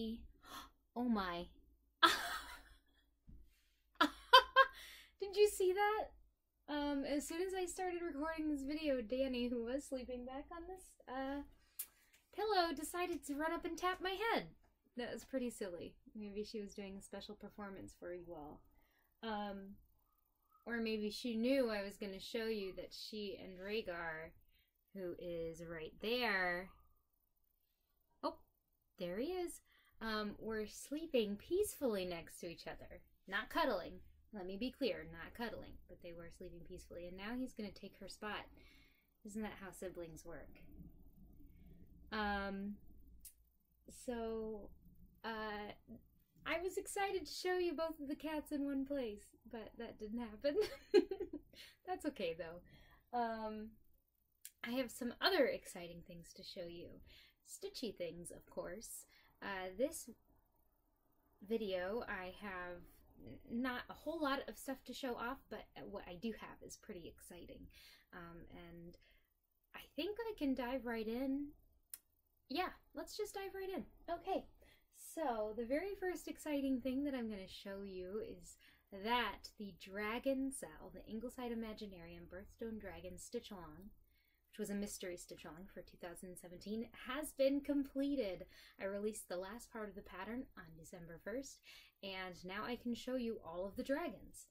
Danny. Oh my. Did you see that? As soon as I started recording this video, Danny, who was sleeping back on this pillow, decided to run up and tap my head. That was pretty silly. Maybe she was doing a special performance for you all. Or maybe she knew I was going to show you that she and Rhaegar, who is right there, oh, there he is, were sleeping peacefully next to each other. Not cuddling. Let me be clear, not cuddling, but they were sleeping peacefully, and now he's going to take her spot. Isn't that how siblings work? I was excited to show you both of the cats in one place, but that didn't happen. That's okay, though. I have some other exciting things to show you. Stitchy things, of course. This video, I have not a whole lot of stuff to show off, but what I do have is pretty exciting. And I think I can dive right in. Yeah, let's just dive right in. Okay, so the very first exciting thing that I'm going to show you is that the Dragon SAL, the Ingleside Imaginarium Birthstone Dragon Stitch Along, which was a mystery stitch along for 2017, has been completed. I released the last part of the pattern on December 1st, and now I can show you all of the dragons.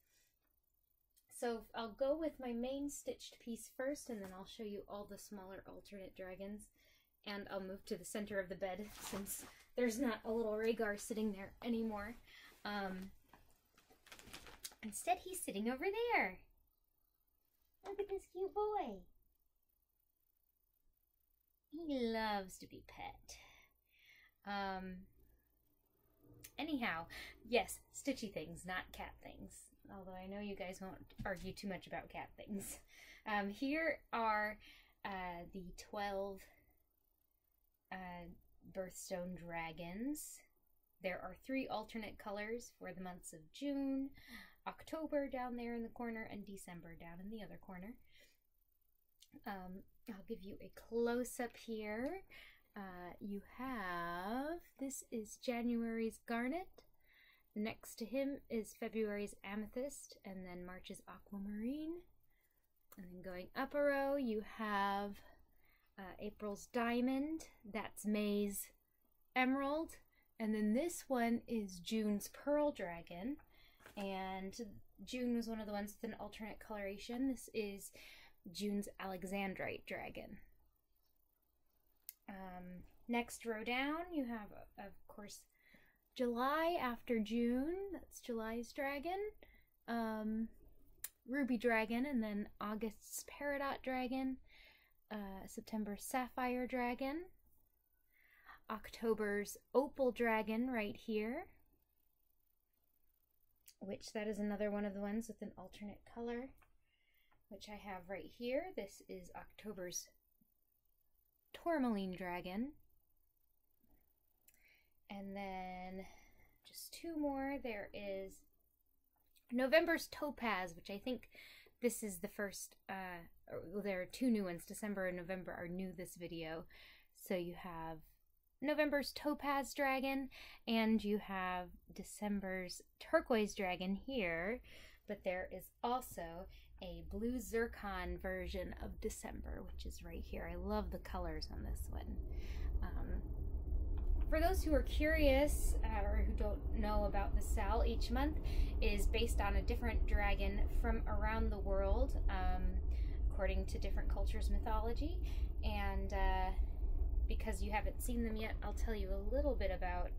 So I'll go with my main stitched piece first, and then I'll show you all the smaller alternate dragons, and I'll move to the center of the bed since there's not a little Rhaegar sitting there anymore. Instead, he's sitting over there. Look at this cute boy. He loves to be pet. Anyhow, yes, stitchy things, not cat things. Although I know you guys won't argue too much about cat things. Here are the 12 birthstone dragons. There are 3 alternate colors for the months of June, October down there in the corner, and December down in the other corner. I'll give you a close-up here. You have, this is January's Garnet. Next to him is February's Amethyst, and then March's Aquamarine. And then going up a row, you have April's Diamond. That's May's Emerald. And then this one is June's Pearl Dragon. And June was one of the ones with an alternate coloration. This is June's Alexandrite Dragon. Next row down, you have, of course, July after June. That's July's Dragon. Ruby Dragon, and then August's Peridot Dragon. September's Sapphire Dragon. October's Opal Dragon right here. Which that is another one of the ones with an alternate color, which I have right here. This is October's Tourmaline Dragon. And then just 2 more. There is November's Topaz, which I think this is the first, there are 2 new ones. December and November are new this video. So you have November's Topaz Dragon, and you have December's Turquoise Dragon here, but there is also a blue zircon version of December, which is right here. I love the colors on this one. For those who are curious or who don't know about the SAL, each month is based on a different dragon from around the world, according to different cultures' mythology. And because you haven't seen them yet, I'll tell you a little bit about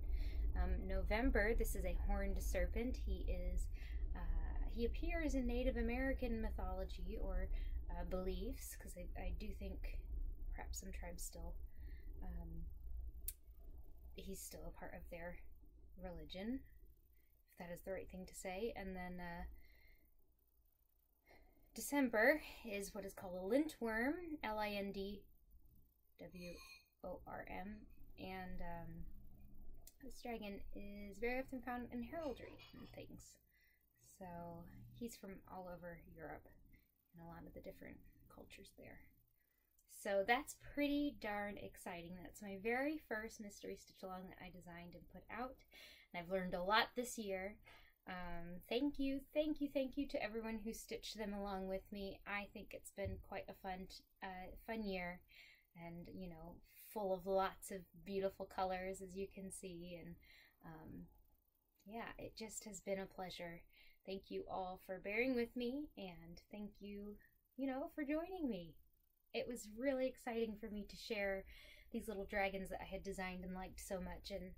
November. This is a horned serpent. He appears in Native American mythology or beliefs, because I do think perhaps some tribes still, he's still a part of their religion, if that is the right thing to say. And then December is what is called a lintworm, Lindwrm, and this dragon is very often found in heraldry and things. So he's from all over Europe and a lot of the different cultures there. So that's pretty darn exciting. That's my very first mystery stitch along that I designed and put out. And I've learned a lot this year. Thank you to everyone who stitched them along with me. I think it's been quite a fun year, and you know, full of lots of beautiful colors, as you can see. And yeah, it just has been a pleasure. Thank you all for bearing with me, and thank you, you know, for joining me. It was really exciting for me to share these little dragons that I had designed and liked so much, and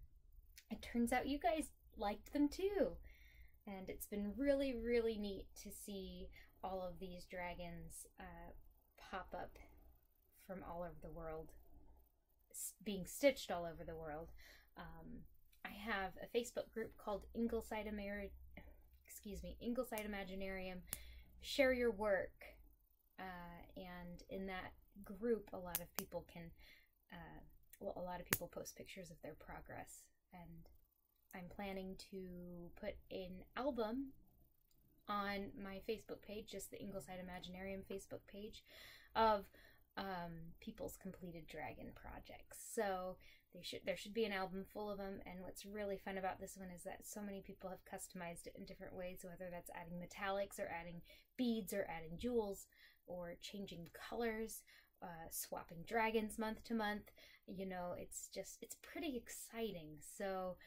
it turns out you guys liked them too. And it's been really, really neat to see all of these dragons pop up from all over the world, being stitched all over the world. I have a Facebook group called Ingleside Imaginarium. Share your work, and in that group, a lot of people post pictures of their progress, and I'm planning to put an album on my Facebook page, just the Ingleside Imaginarium Facebook page, of people's completed dragon projects. So there should be an album full of them. And what's really fun about this one is that so many people have customized it in different ways, whether that's adding metallics or adding beads or adding jewels or changing colors, swapping dragons month to month. You know, it's pretty exciting. So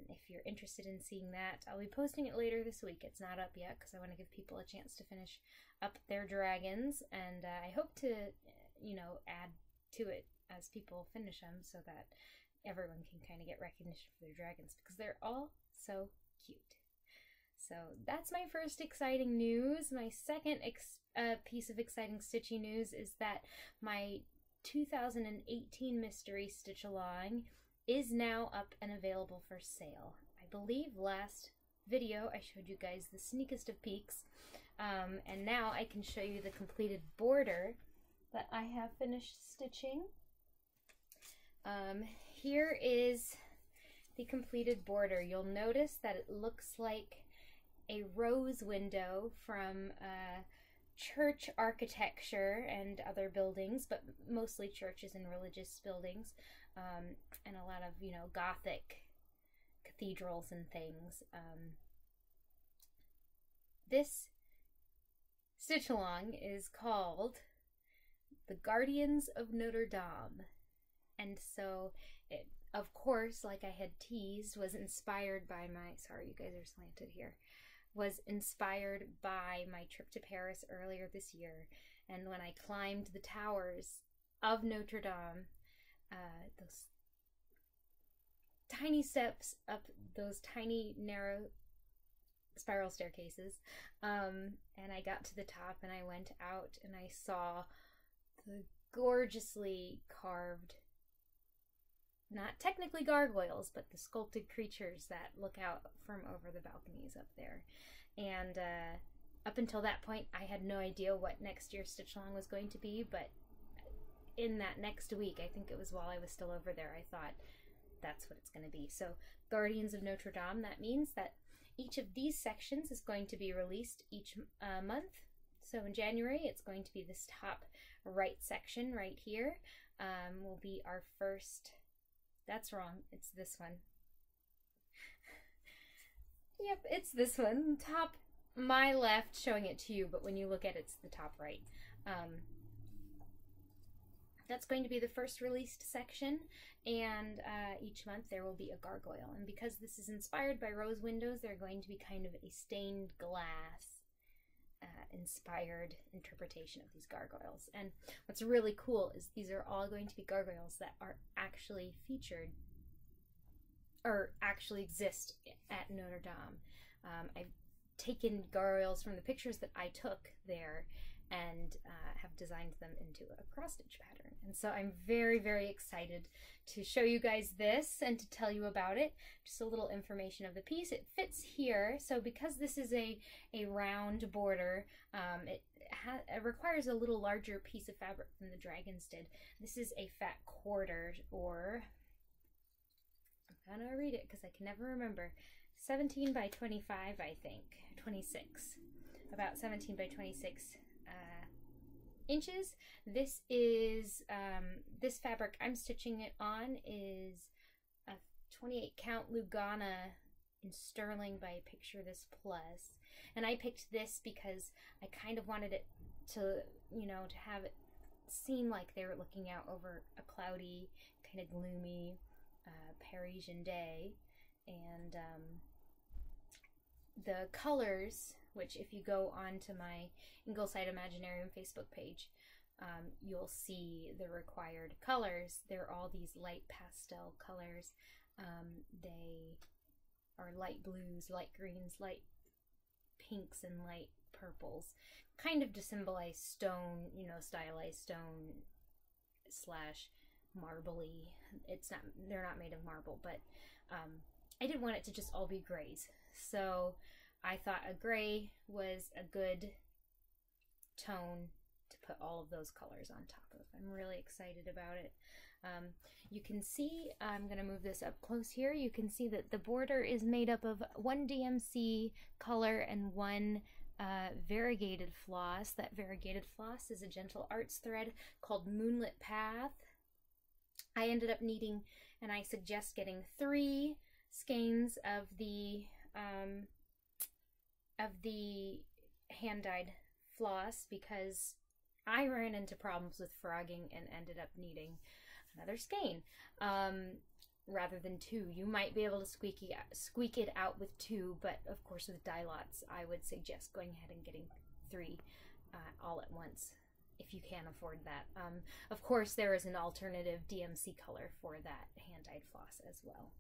if you're interested in seeing that, I'll be posting it later this week. It's not up yet because I want to give people a chance to finish up their dragons, and I hope to, you know, add to it as people finish them so that everyone can kind of get recognition for their dragons, because they're all so cute. So that's my first exciting news. My second piece of exciting stitchy news is that my 2018 Mystery Stitch Along is now up and available for sale. I believe last video I showed you guys the sneakest of peeks, and now I can show you the completed border that I have finished stitching. Here is the completed border. You'll notice that it looks like a rose window from church architecture and other buildings, but mostly churches and religious buildings, and a lot of, you know, Gothic cathedrals and things. This stitch along is called The Guardians of Notre Dame, and so it, of course, like I had teased, was inspired by my, sorry you guys are slanted here, was inspired by my trip to Paris earlier this year. And when I climbed the towers of Notre Dame, those tiny steps up those tiny narrow spiral staircases, and I got to the top and I went out and I saw the gorgeously carved, not technically gargoyles, but the sculpted creatures that look out from over the balconies up there. And up until that point, I had no idea what next year's stitch along was going to be, but in that next week, I think it was while I was still over there, I thought that's what it's going to be. So Guardians of Notre Dame, that means that each of these sections is going to be released each month. So in January, it's going to be this top right section right here. Will be our first. That's wrong. It's this one. Yep, it's this one. Top, my left, showing it to you, but when you look at it, it's the top right. That's going to be the first released section, and each month there will be a gargoyle. And because this is inspired by rose windows, they're going to be kind of a stained glass inspired interpretation of these gargoyles. And what's really cool is these are all going to be gargoyles that are actually featured or actually exist at Notre Dame. I've taken gargoyles from the pictures that I took there and have designed them into a cross stitch pattern. And so I'm very, very excited to show you guys this and to tell you about it. Just a little information of the piece. It fits here, so because this is a round border, it requires a little larger piece of fabric than the dragons did. This is a fat quarter, or I'm gonna read it because I can never remember. 17 by 25, I think. 26. About 17 by 26 inches. This is, this fabric I'm stitching it on is a 28 count Lugana in sterling by Picture This Plus. And I picked this because I kind of wanted it to, you know, to have it seem like they were looking out over a cloudy, kind of gloomy Parisian day. And the colors, which if you go onto my Ingleside Imaginarium Facebook page, you'll see the required colors. They're all these light pastel colors. They are light blues, light greens, light pinks, and light purples, kind of to symbolize stone, you know, stylized stone slash marbly. It's not, they're not made of marble, but I didn't want it to just all be grays. So I thought a gray was a good tone to put all of those colors on top of. I'm really excited about it. You can see, I'm going to move this up close here, you can see that the border is made up of one DMC color and one variegated floss. That variegated floss is a Gentle Arts thread called Moonlit Path. I ended up needing, and I suggest getting 3 skeins of the hand-dyed floss because I ran into problems with frogging and ended up needing another skein rather than 2. You might be able to squeak it out with 2, but of course with dye lots I would suggest going ahead and getting 3 all at once if you can afford that. Of course there is an alternative DMC color for that hand-dyed floss as well.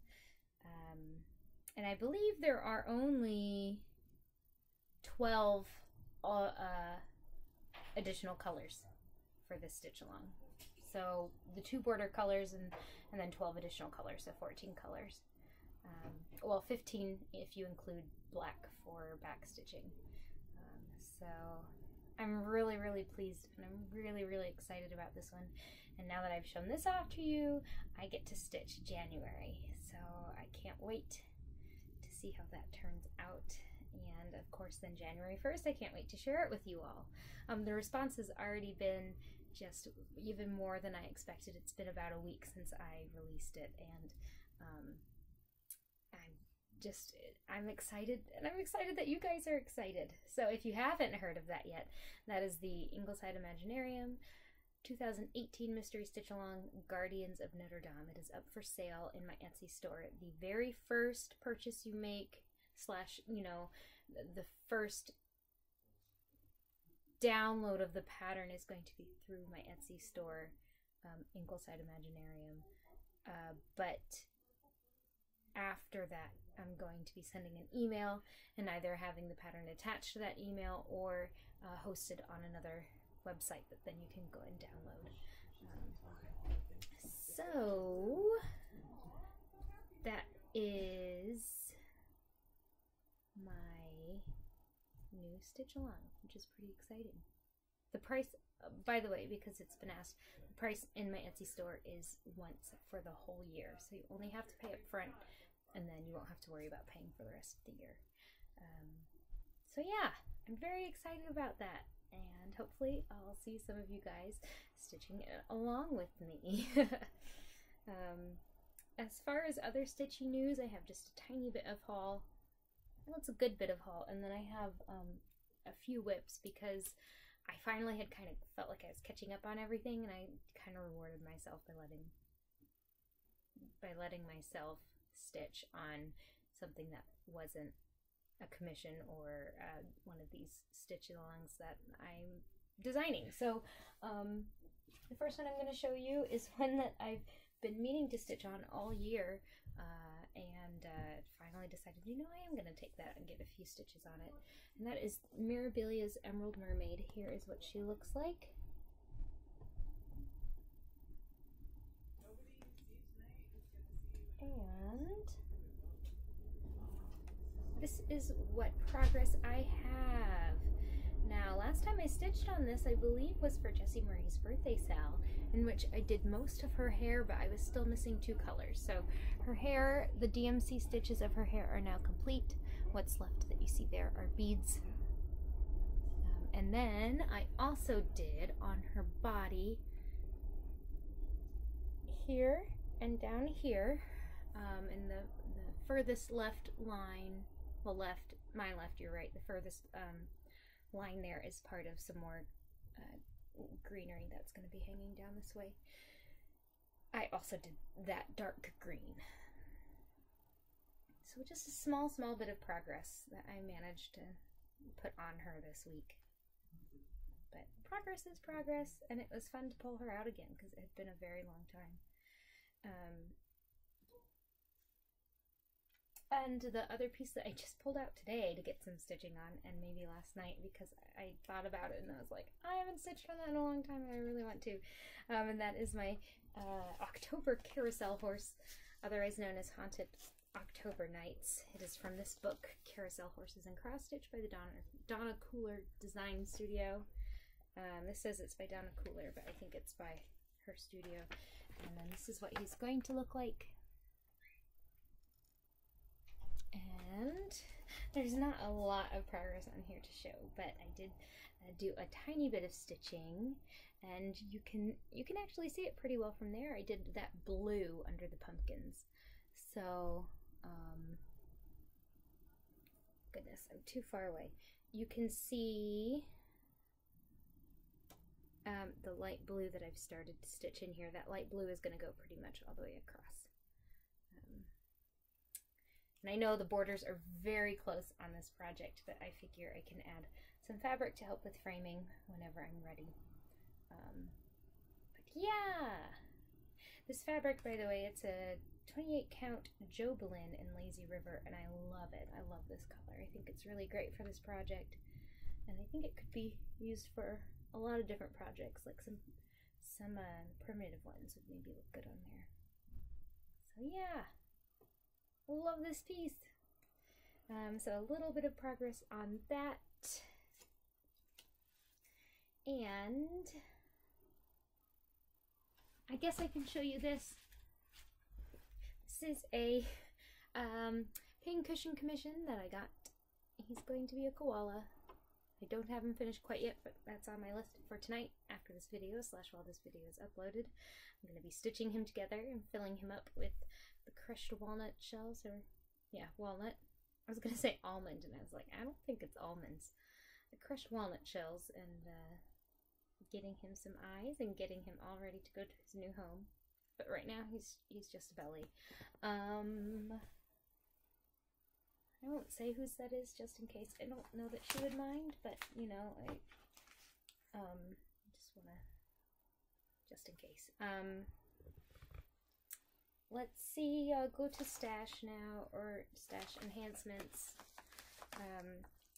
And I believe there are only 12 additional colors for this stitch along. So the 2 border colors and then 12 additional colors, so 14 colors. Well, 15 if you include black for back stitching. So I'm really, really pleased, and I'm really, really excited about this one. And now that I've shown this off to you, I get to stitch January. So I can't wait to see how that turns out. And of course then January 1st, I can't wait to share it with you all. The response has already been just even more than I expected. It's been about a week since I released it, and I'm excited, and I'm excited that you guys are excited. So if you haven't heard of that yet, that is the Ingleside Imaginarium 2018 Mystery Stitch Along Guardians of Notre Dame. It is up for sale in my Etsy store. The very first purchase you make, slash, you know, the first download of the pattern is going to be through my Etsy store, Ingleside Imaginarium. But after that, I'm going to be sending an email and either having the pattern attached to that email or hosted on another website that then you can go and download. So that is my new stitch along, which is pretty exciting. The price, by the way, because it's been asked, the price in my Etsy store is once for the whole year, so you only have to pay up front, and then you won't have to worry about paying for the rest of the year. So yeah, I'm very excited about that, and hopefully I'll see some of you guys stitching it along with me. As far as other stitchy news, I have just a tiny bit of haul. Well, it's a good bit of haul, and then I have a few whips because I finally had kind of felt like I was catching up on everything, and I kind of rewarded myself by letting myself stitch on something that wasn't a commission or one of these stitch alongs that I'm designing. So the first one I'm going to show you is one that I've been meaning to stitch on all year, and finally decided, you know, I am going to take that and get a few stitches on it. And that is Mirabilia's Emerald Mermaid. Here is what she looks like. And this is what progress I have. Now, last time I stitched on this, I believe, was for Jessie Marie's birthday sal, in which I did most of her hair, but I was still missing 2 colors. So her hair, the DMC stitches of her hair are now complete. What's left that you see there are beads, And then I also did on her body here and down here, in the furthest left line, well, left, my left, your right, the furthest line there is part of some more greenery that's going to be hanging down this way. I also did that dark green. So just a small bit of progress that I managed to put on her this week. But progress is progress, and it was fun to pull her out again because it had been a very long time. And the other piece that I just pulled out today to get some stitching on, and maybe last night because I thought about it and I was like, I haven't stitched on that in a long time and I really want to. And that is my October carousel horse, otherwise known as Haunted October Nights. It is from this book, Carousel Horses and Cross Stitch by the Donna Cooler Design Studio. This says it's by Donna Cooler, but I think it's by her studio. And then this is what he's going to look like. And there's not a lot of progress on here to show, but I did do a tiny bit of stitching, and you can actually see it pretty well from there. I did that blue under the pumpkins. So, goodness, I'm too far away. You can see the light blue that I've started to stitch in here. That light blue is going to go pretty much all the way across. And I know the borders are very close on this project, but I figure I can add some fabric to help with framing whenever I'm ready. But yeah! This fabric, by the way, it's a 28 count Jobelin in Lazy River, and I love it. I love this color. I think it's really great for this project, and I think it could be used for a lot of different projects, like some primitive ones would maybe look good on there. So yeah! Love this piece. So a little bit of progress on that. And I guess I can show you this. This is a pincushion commission that I got. He's going to be a koala. I don't have him finished quite yet, but that's on my list for tonight after this video, / while this video is uploaded. I'm going to be stitching him together and filling him up with the crushed walnut shells, or yeah, walnut. I was going to say almond, and I was like, I don't think it's almonds. The crushed walnut shells, and getting him some eyes and getting him all ready to go to his new home. But right now he's just a belly. I won't say whose that is just in case. I don't know that she would mind, but you know, I just wanna, just in case. Let's see, I'll go to stash now, or stash enhancements.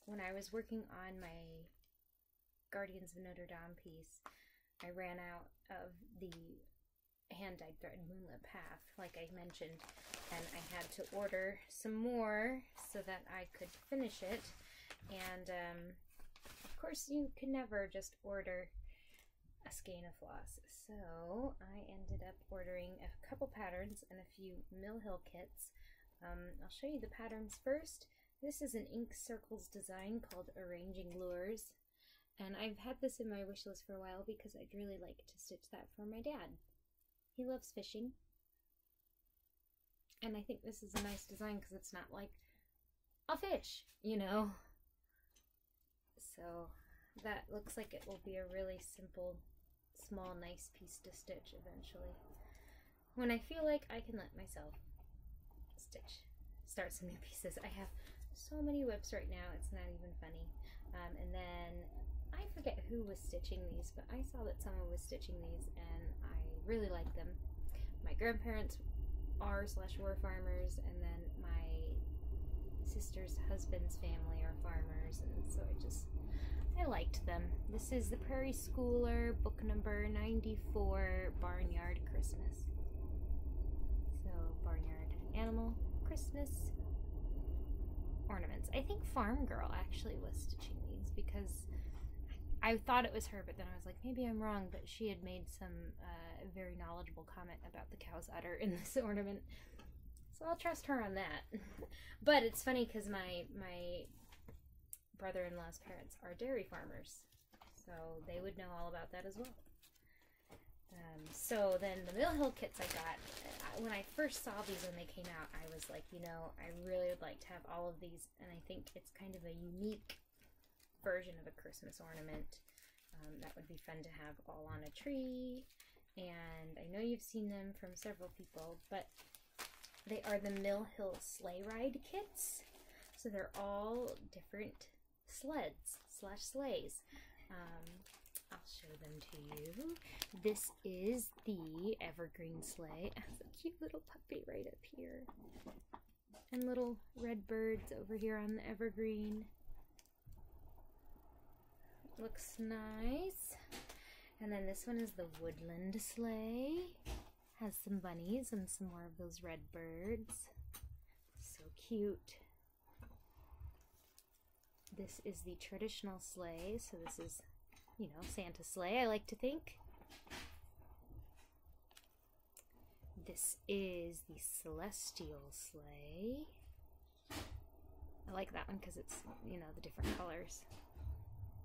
When I was working on my Guardians of Notre Dame piece, I ran out of the hand-dyed thread Moonlit Path, like I mentioned, and I had to order some more so that I could finish it. And of course you can never just order a skein of floss, so I ended up ordering a couple patterns and a few Mill Hill kits. I'll show you the patterns first. This is an Ink Circles design called Arranging Lures, and I've had this in my wish list for a while because I'd really like to stitch that for my dad. He loves fishing, and I think this is a nice design because it's not like a fish, you know. So that looks like it will be a really simple, small, nice piece to stitch eventually. When I feel like I can let myself start some new pieces. I have so many whips right now, it's not even funny. And then I forget who was stitching these, but I saw that someone was stitching these and I really like them. My grandparents are / were farmers, and then my sister's husband's family are farmers, and so I liked them. This is the Prairie Schooler, book number 94, Barnyard Christmas. So barnyard animal Christmas ornaments. I think Farm Girl actually was stitching these because I thought it was her, but then I was like, maybe I'm wrong, but she had made some very knowledgeable comment about the cow's udder in this ornament. So I'll trust her on that. But it's funny because my brother-in-law's parents are dairy farmers, so they would know all about that as well. So then the Mill Hill kits I got, when I first saw these when they came out, I was like, you know, I really would like to have all of these, and I think it's kind of a unique version of a Christmas ornament. That would be fun to have all on a tree, and I know you've seen them from several people, but they are the Mill Hill sleigh ride kits. So they're all different sleds / sleighs. I'll show them to you. This is the evergreen sleigh. It has a cute little puppy right up here. And little red birds over here on the evergreen. Looks nice. And then this one is the woodland sleigh. Has some bunnies and some more of those red birds. So cute. This is the traditional sleigh. So this is, you know, Santa's sleigh, I like to think. This is the celestial sleigh. I like that one because it's, you know, the different colors.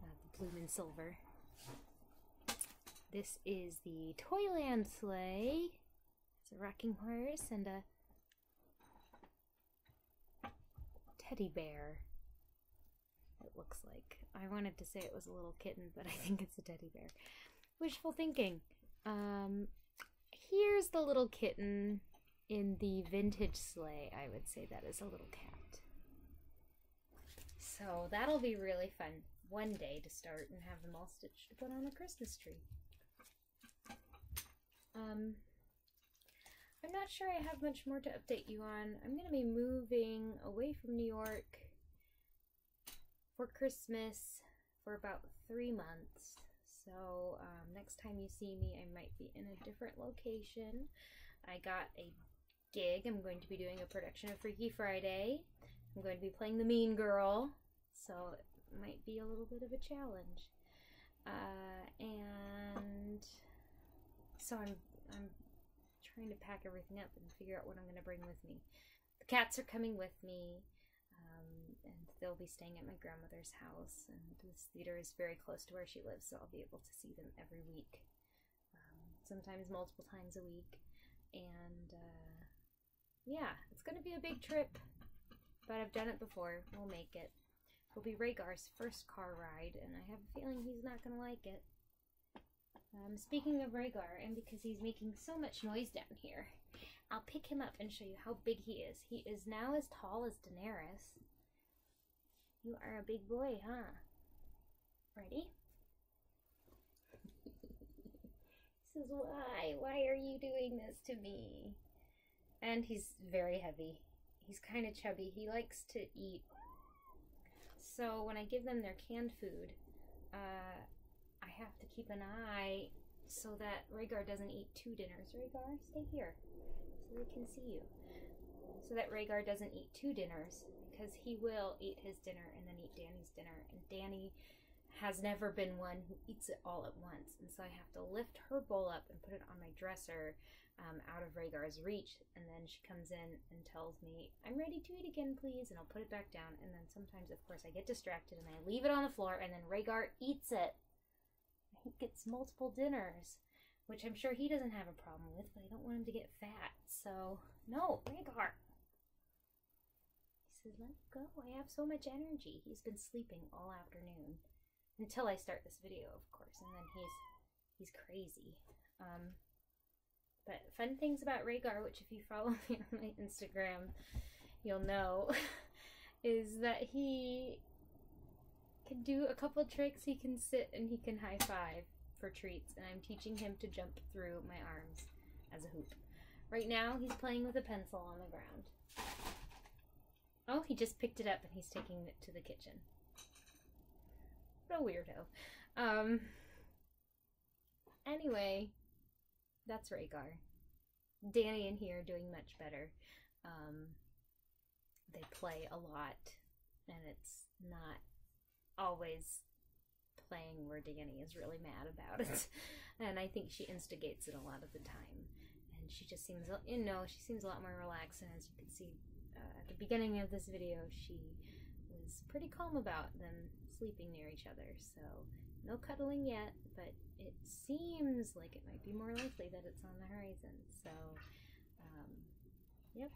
The blue and silver. This is the Toyland sleigh. It's a rocking horse and a teddy bear. It looks like. I wanted to say it was a little kitten, but I think it's a teddy bear. Wishful thinking. Here's the little kitten in the vintage sleigh. I would say that is a little cat. So that'll be really fun one day to start and have them all stitched to put on a Christmas tree. I'm not sure I have much more to update you on. I'm going to be moving away from New York for Christmas for about 3 months. So next time you see me, I might be in a different location. I got a gig. I'm going to be doing a production of Freaky Friday. I'm going to be playing the mean girl, so it might be a little bit of a challenge. And so I'm trying to pack everything up and figure out what I'm going to bring with me. The cats are coming with me, and they'll be staying at my grandmother's house, and this theater is very close to where she lives, so I'll be able to see them every week, sometimes multiple times a week. And yeah, it's going to be a big trip, but I've done it before. We'll make it. It'll be Rhaegar's first car ride, and I have a feeling he's not going to like it. Speaking of Rhaegar, and because he's making so much noise down here, I'll pick him up and show you how big he is. He is now as tall as Daenerys. You are a big boy, huh? Ready? He says, why? Why are you doing this to me? And he's very heavy. He's kind of chubby. He likes to eat. So when I give them their canned food, I have to keep an eye so that Rhaegar doesn't eat 2 dinners. Rhaegar, stay here so they can see you. So that Rhaegar doesn't eat 2 dinners, because he will eat his dinner and then eat Dany's dinner. And Dany has never been one who eats it all at once. And so I have to lift her bowl up and put it on my dresser out of Rhaegar's reach. And then she comes in and tells me, I'm ready to eat again, please. And I'll put it back down. And then sometimes, of course, I get distracted and I leave it on the floor, and then Rhaegar eats it. He gets multiple dinners, which I'm sure he doesn't have a problem with, but I don't want him to get fat. So, no, Rhaegar. He says, let go. I have so much energy. He's been sleeping all afternoon. Until I start this video, of course, and then he's crazy. But fun things about Rhaegar, which if you follow me on my Instagram, you'll know, is that he can do a couple tricks. He can sit and he can high five for treats, and I'm teaching him to jump through my arms as a hoop. Right now he's playing with a pencil on the ground. Oh, he just picked it up and he's taking it to the kitchen. What a weirdo. Anyway, that's Rhaegar. Dany and he are doing much better. They play a lot, and it's not always playing where Dany is really mad about it. And I think she instigates it a lot of the time. And she just seems, you know, she seems a lot more relaxed. And as you can see at the beginning of this video, she was pretty calm about them sleeping near each other. So No cuddling yet, but it seems like it might be more likely that it's on the horizon. So, yep,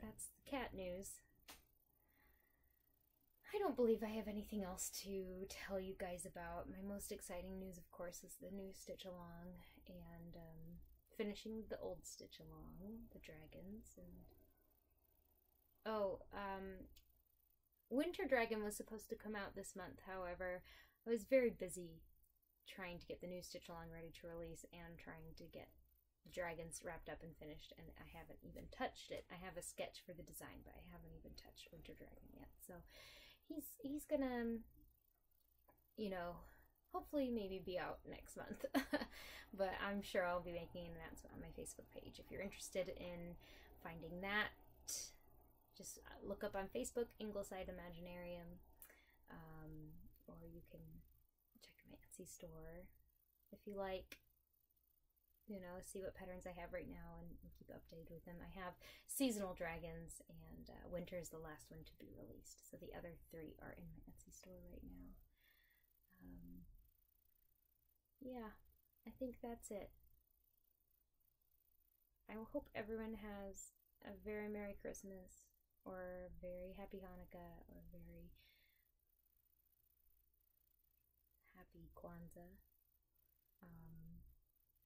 that's the cat news. I don't believe I have anything else to tell you guys about. My most exciting news, of course, is the new Stitch Along and finishing the old Stitch Along, the dragons. And Winter Dragon was supposed to come out this month. However, I was very busy trying to get the new Stitch Along ready to release and trying to get the dragons wrapped up and finished, and I haven't even touched it. I have a sketch for the design, but I haven't even touched Winter Dragon yet. So he's gonna, you know, hopefully maybe be out next month. But I'm sure I'll be making an announcement on my Facebook page. If you're interested in finding that, just look up on Facebook, Ingleside Imaginarium, or you can check my Etsy store if you like, you know, see what patterns I have right now and keep updated with them. I have seasonal dragons, and winter is the last one to be released. So the other 3 are in my Etsy store right now. Yeah, I think that's it. I hope everyone has a very Merry Christmas, or a very Happy Hanukkah, or a very Happy Kwanzaa.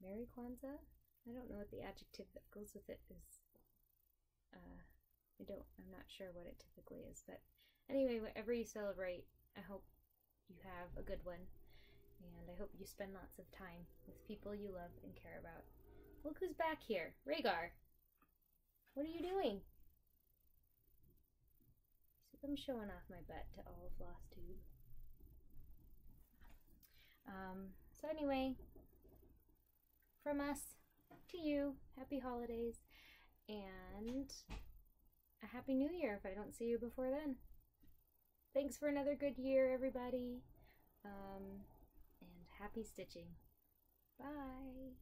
Merry Kwanzaa? I don't know what the adjective that goes with it is. I'm not sure what it typically is, but anyway, whatever you celebrate, I hope you have a good one, and I hope you spend lots of time with people you love and care about. Look who's back here. Rhaegar! What are you doing? I'm showing off my butt to all of Flosstube. So anyway, from us to you, happy holidays and a happy new year if I don't see you before then. Thanks for another good year, everybody, and happy stitching. Bye.